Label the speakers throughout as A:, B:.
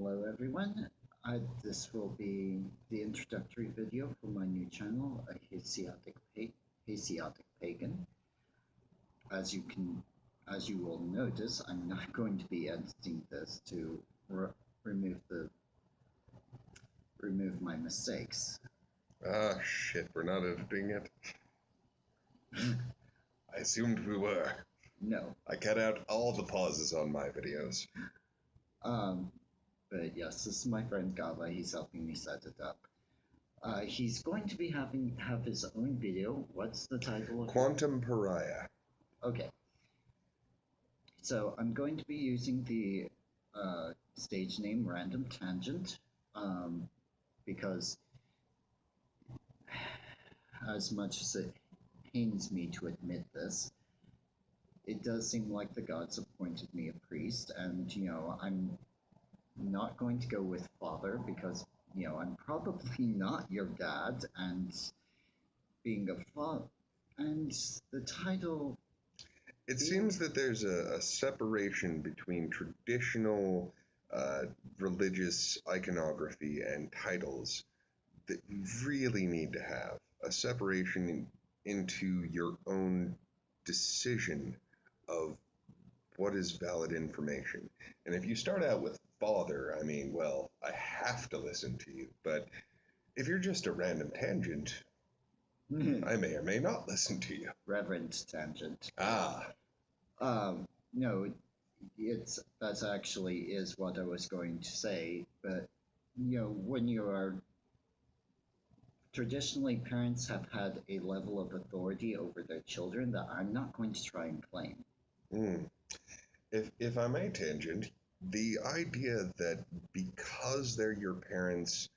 A: Hello everyone. This will be the introductory video for my new channel, Asiatic Pagan. As you can, as you will notice, I'm not going to be editing this to remove my mistakes.
B: Ah, shit, we're not editing it. I assumed we were.
A: No.
B: I cut out all the pauses on my videos.
A: But yes, this is my friend Gava. He's helping me set it up. He's going to be have his own video. What's the title of it?
B: Quantum Pariah.
A: Okay. So I'm going to be using the stage name Random Tangent because as much as it pains me to admit this, it does seem like the gods appointed me a priest, and I'm not going to go with father because I'm probably not your dad, and being a father, and the title.
B: It seems that there's a separation between traditional religious iconography and titles that you really need to have. A separation into your own decision of what is valid information. And if you start out with father, I mean, well, I have to listen to you. But if you're just a random tangent, I may or may not listen to you.
A: Reverend Tangent.
B: Ah.
A: No, that's actually is what I was going to say. But when you are traditionally, parents have had a level of authority over their children that I'm not going to try and claim.
B: Mm. If I may tangent, the idea that because they're your parents,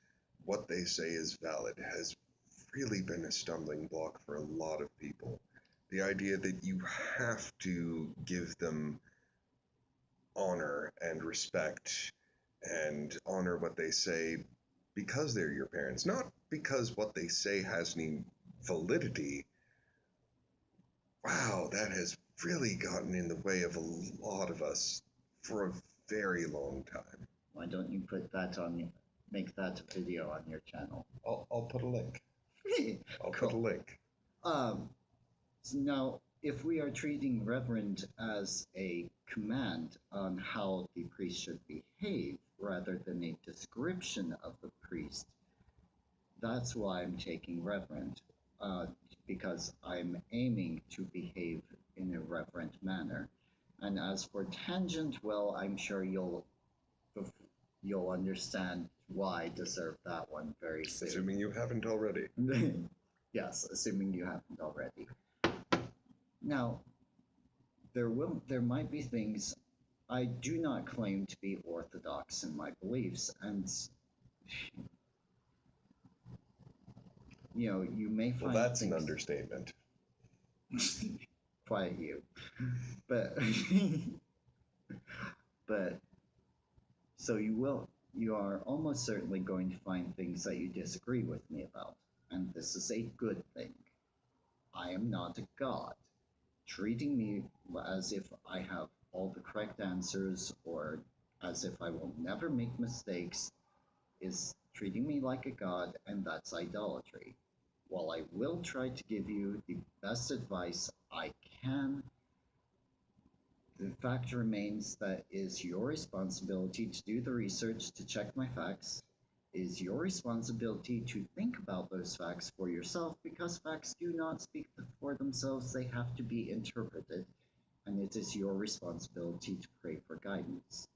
B: what they say is valid has really been a stumbling block for a lot of people. The idea that you have to give them honor and respect and honor what they say because they're your parents, not because what they say has any validity. Wow, that has really gotten in the way of a lot of us for a very long time.
A: Why don't you make that a video on your channel?
B: I'll put a link. I'll
A: Cool.
B: put a link.
A: So now, if we are treating reverend as a command on how the priest should behave rather than a description of the priest, that's why I'm taking reverend, because I'm aiming to behave in a reverent manner. And as for tangent, well, I'm sure you'll understand why I deserve that one very soon.
B: Assuming you haven't already.
A: Yes, assuming you haven't already. Now, there might be things I do not claim to be orthodox in my beliefs, and you may find
B: well, that's
A: things...
B: an understatement.
A: Quiet you, but but so you are almost certainly going to find things that you disagree with me about, and this is a good thing. I am not a god. Treating me as if I have all the correct answers or as if I will never make mistakes is treating me like a god, and that's idolatry. While I will try to give you the best advice I can, the fact remains that it is your responsibility to do the research to check my facts. It is your responsibility to think about those facts for yourself because facts do not speak for themselves, they have to be interpreted, and it is your responsibility to pray for guidance.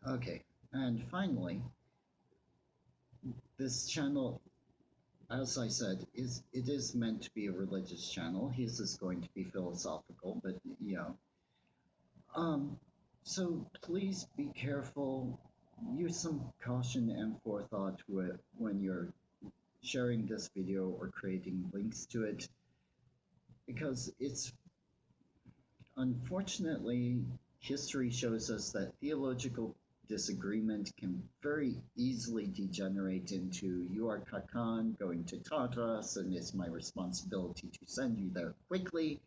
A: Okay, and finally, this channel, as I said, it is meant to be a religious channel. His is going to be philosophical, but so please be careful. Use some caution and forethought when you're sharing this video or creating links to it, because it's unfortunately history shows us that theological disagreement can very easily degenerate into you are Kakan going to Tartarus and it's my responsibility to send you there quickly.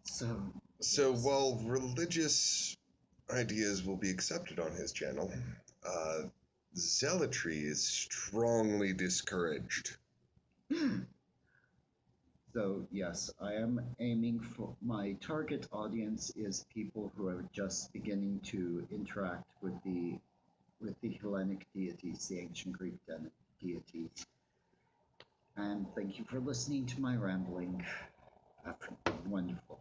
A: So
B: while religious ideas will be accepted on his channel. Uh, Zealotry is strongly discouraged.
A: So yes, I am aiming for my target audience is people who are just beginning to interact with the Hellenic deities, the ancient Greek deities. And thank you for listening to my rambling. Have a wonderful